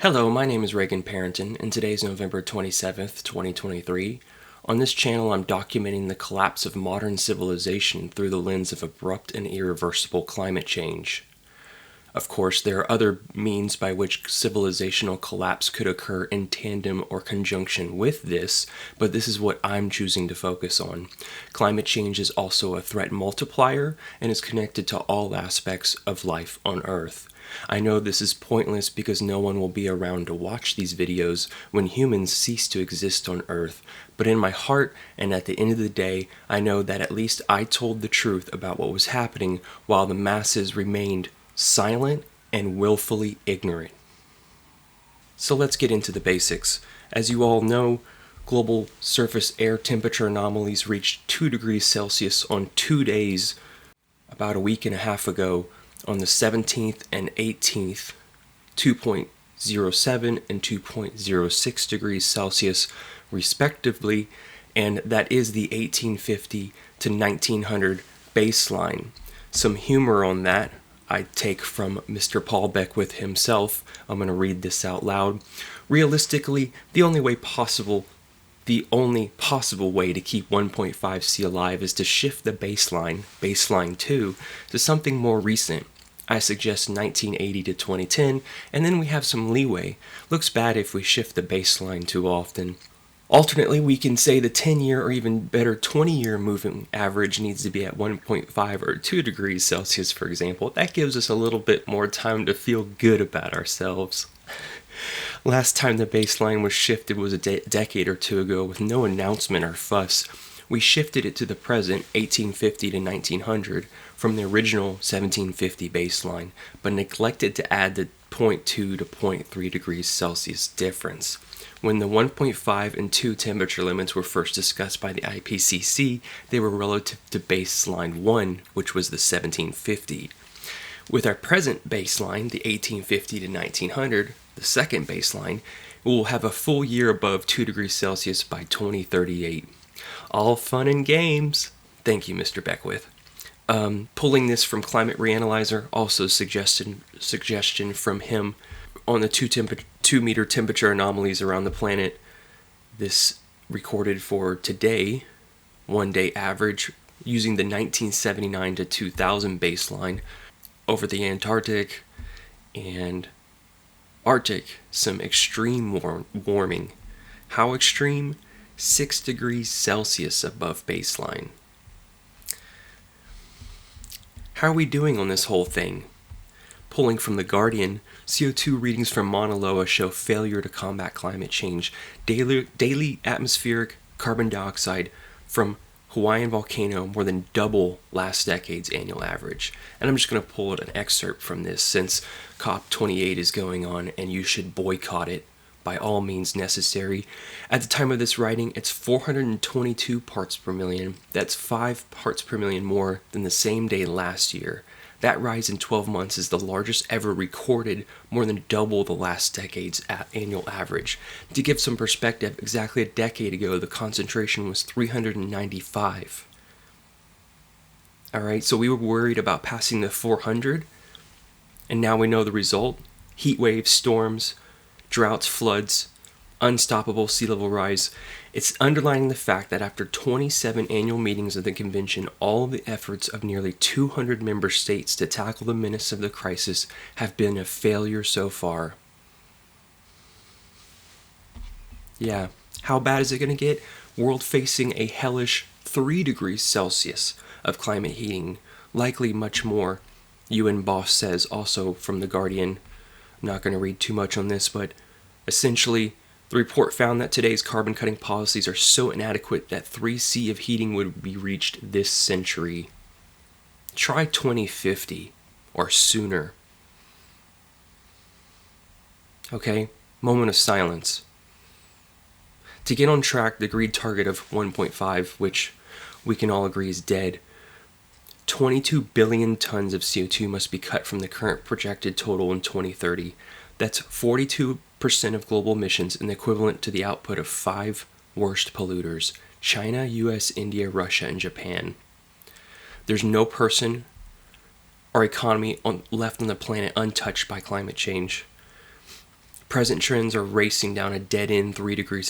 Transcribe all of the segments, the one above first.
Hello, my name is Reagan Parrington, and today is November 27th, 2023. On this channel, I'm documenting the collapse of modern civilization through the lens of abrupt and irreversible climate change. Of course, there are other means by which civilizational collapse could occur in tandem or conjunction with this, but this is what I'm choosing to focus on. Climate change is also a threat multiplier and is connected to all aspects of life on Earth. I know this is pointless because no one will be around to watch these videos when humans cease to exist on Earth, but in my heart and at the end of the day, I know that at least I told the truth about what was happening while the masses remained silent and willfully ignorant. So let's get into the basics. As you all know, global surface air temperature anomalies reached 2 degrees Celsius on 2 days about a week and a half ago on the 17th and 18th, 2.07 and 2.06 degrees Celsius respectively, and that is the 1850 to 1900 baseline. Some humor on that I take from Mr. Paul Beckwith himself. I'm going to read this out loud. Realistically, the only possible way to keep 1.5C alive is to shift the baseline 2, to something more recent. I suggest 1980 to 2010, and then we have some leeway. Looks bad if we shift the baseline too often. Alternately, we can say the 10-year or even better 20-year moving average needs to be at 1.5 or 2 degrees Celsius, for example. That gives us a little bit more time to feel good about ourselves. Last time the baseline was shifted was a decade or two ago with no announcement or fuss. We shifted it to the present, 1850 to 1900, from the original 1750 baseline, but neglected to add the 0.2 to 0.3 degrees Celsius difference. When the 1.5 and 2 temperature limits were first discussed by the IPCC, they were relative to baseline 1, which was the 1750. With our present baseline, the 1850 to 1900, the second baseline, we will have a full year above 2 degrees Celsius by 2038. All fun and games. Thank you, Mr. Beckwith. Pulling this from Climate Reanalyzer, also suggestion from him on the 2 meter temperature anomalies around the planet. This recorded for today, 1 day average, using the 1979 to 2000 baseline over the Antarctic and Arctic, some extreme warming. How extreme? 6 degrees Celsius above baseline. How are we doing on this whole thing? Pulling from The Guardian, CO2 readings from Mauna Loa show failure to combat climate change. Daily atmospheric carbon dioxide from Hawaiian volcano more than double last decade's annual average. And I'm just going to pull an excerpt from this since COP28 is going on and you should boycott it by all means necessary. At the time of this writing, it's 422 parts per million. That's 5 parts per million more than the same day last year. That rise in 12 months is the largest ever recorded, more than double the last decade's annual average. To give some perspective, exactly a decade ago, the concentration was 395. Alright, so we were worried about passing the 400, and now we know the result. Heat waves, storms, droughts, floods, unstoppable sea level rise. It's underlining the fact that after 27 annual meetings of the convention, all the efforts of nearly 200 member states to tackle the menace of the crisis have been a failure so far. Yeah, how bad is it going to get? World facing a hellish 3 degrees Celsius of climate heating, likely much more, UN boss says, also from The Guardian. I'm not going to read too much on this, but essentially, the report found that today's carbon-cutting policies are so inadequate that 3C of heating would be reached this century. Try 2050 or sooner. Okay, moment of silence. To get on track, the agreed target of 1.5, which we can all agree is dead, 22 billion tons of CO2 must be cut from the current projected total in 2030. That's 42% of global emissions and the equivalent to the output of 5 worst polluters: China, US, India, Russia, and Japan. There's no person or economy left on the planet untouched by climate change. Present trends are racing down a dead-end 3-degree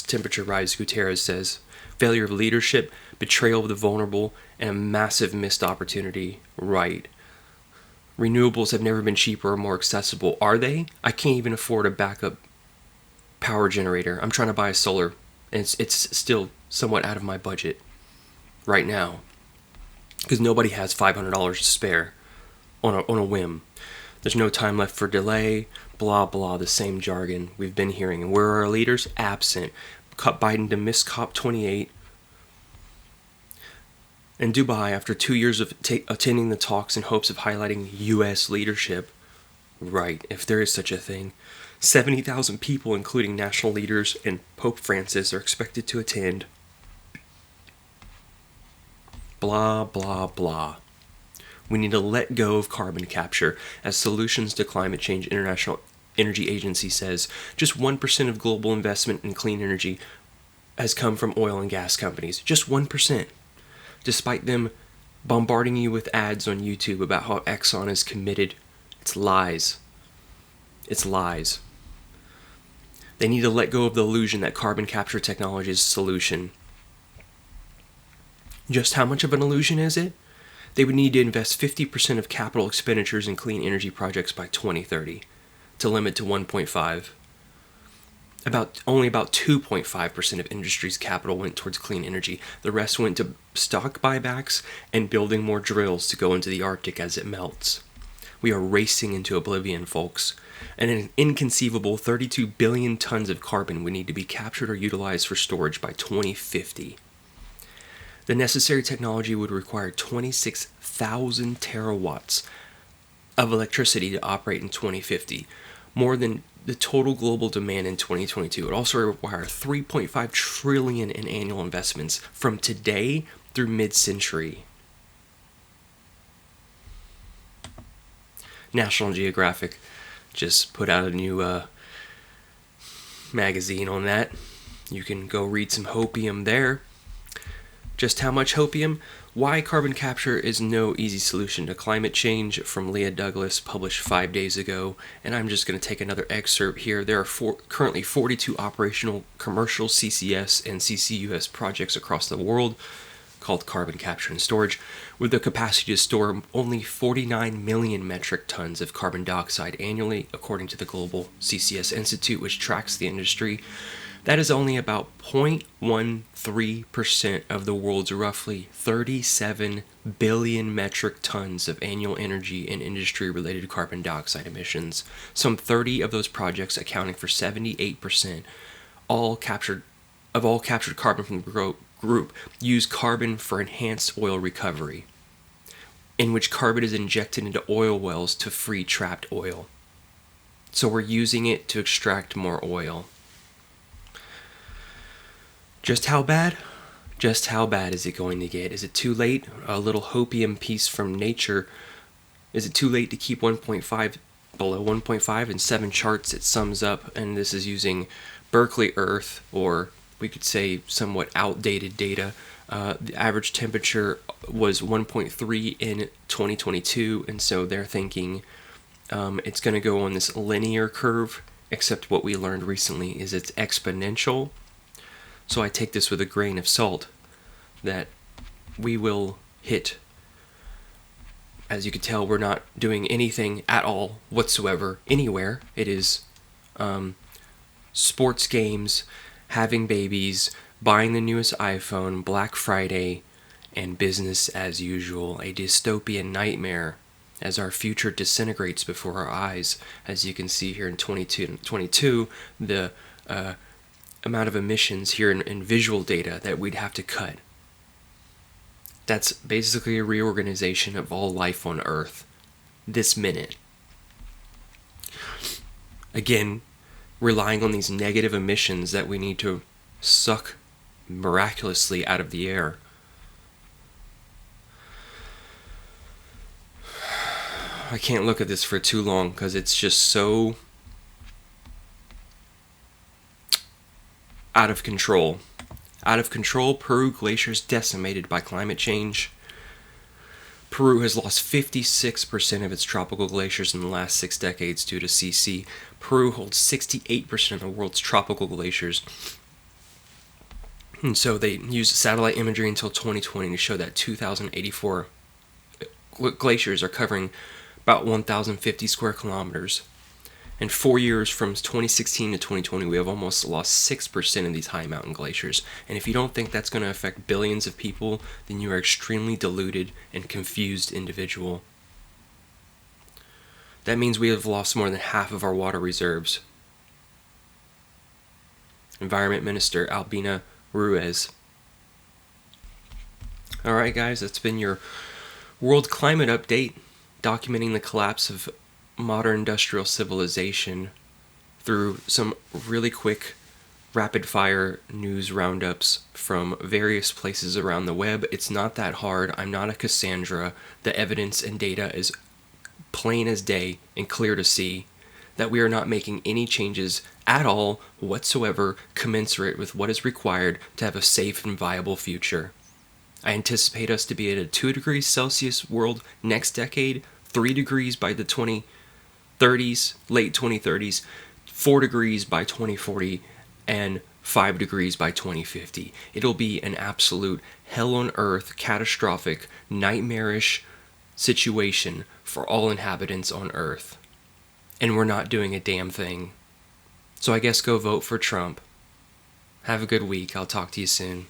temperature rise, Guterres says. Failure of leadership, betrayal of the vulnerable, and a massive missed opportunity. Right. Renewables have never been cheaper or more accessible. Are they? I can't even afford a backup power generator. I'm trying to buy a solar, and it's still somewhat out of my budget right now, because nobody has $500 to spare on a whim. There's no time left for delay, blah blah, the same jargon we've been hearing. And where are our leaders? Absent. Biden to miss COP28. In Dubai, after 2 years of attending the talks in hopes of highlighting U.S. leadership. Right, if there is such a thing. 70,000 people, including national leaders and Pope Francis, are expected to attend. Blah, blah, blah. We need to let go of carbon capture as solutions to climate change. International Energy Agency says just 1% of global investment in clean energy has come from oil and gas companies. Just 1%. Despite them bombarding you with ads on YouTube about how Exxon is committed. It's lies. It's lies. They need to let go of the illusion that carbon capture technology is a solution. Just how much of an illusion is it? They would need to invest 50% of capital expenditures in clean energy projects by 2030 to limit to 1.5. Only about 2.5% of industry's capital went towards clean energy. The rest went to stock buybacks and building more drills to go into the Arctic as it melts. We are racing into oblivion, folks. And an inconceivable 32 billion tons of carbon would need to be captured or utilized for storage by 2050. The necessary technology would require 26,000 terawatts of electricity to operate in 2050, more than the total global demand in 2022. It would also require 3.5 trillion in annual investments from today through mid-century. National Geographic just put out a new magazine on that. You can go read some hopium there. Just how much hopium? Why carbon capture is no easy solution to climate change, from Leah Douglas, published 5 days ago. And I'm just going to take another excerpt here. There are currently 42 operational commercial CCS and CCUS projects across the world called carbon capture and storage, with the capacity to store only 49 million metric tons of carbon dioxide annually, according to the Global CCS Institute, which tracks the industry. That is only about 0.13% of the world's roughly 37 billion metric tons of annual energy and industry-related carbon dioxide emissions. Some 30 of those projects, accounting for 78%, all captured carbon from the group, use carbon for enhanced oil recovery, in which carbon is injected into oil wells to free trapped oil. So we're using it to extract more oil. Just how bad? Just how bad is it going to get? Is it too late? A little hopium piece from Nature. Is it too late to keep 1.5 below 1.5? In 7 charts it sums up, and this is using Berkeley Earth, or we could say somewhat outdated data. The average temperature was 1.3 in 2022, and so they're thinking it's going to go on this linear curve, except what we learned recently is it's exponential. So I take this with a grain of salt, that we will hit, as you can tell, we're not doing anything at all whatsoever anywhere. It is sports games, having babies, buying the newest iPhone, Black Friday, and business as usual. A dystopian nightmare as our future disintegrates before our eyes. As you can see here in 2022, the amount of emissions here in visual data that we'd have to cut. That's basically a reorganization of all life on Earth this minute. Again, relying on these negative emissions that we need to suck miraculously out of the air. I can't look at this for too long because it's just so out of control. Out of control. Peru glaciers decimated by climate change. Peru has lost 56% of its tropical glaciers in the last 6 decades due to CC. Peru holds 68% of the world's tropical glaciers. And so they used satellite imagery until 2020 to show that 2,084 glaciers are covering about 1,050 square kilometers. In 4 years, from 2016 to 2020, we have almost lost 6% of these high mountain glaciers. And if you don't think that's going to affect billions of people, then you are extremely deluded and confused individual. That means we have lost more than half of our water reserves. Environment Minister Albina Ruiz. Alright guys, that's been your World Climate Update, documenting the collapse of modern industrial civilization through some really quick rapid fire news roundups from various places around the web. It's not that hard. I'm not a Cassandra. The evidence and data is plain as day and clear to see that we are not making any changes at all whatsoever commensurate with what is required to have a safe and viable future. I anticipate us to be at a 2 degrees Celsius world next decade, 3 degrees by the 2030s, late 2030s, 4 degrees by 2040, and 5 degrees by 2050. It'll be an absolute hell on earth, catastrophic, nightmarish situation for all inhabitants on Earth. And we're not doing a damn thing. So I guess go vote for Trump. Have a good week. I'll talk to you soon.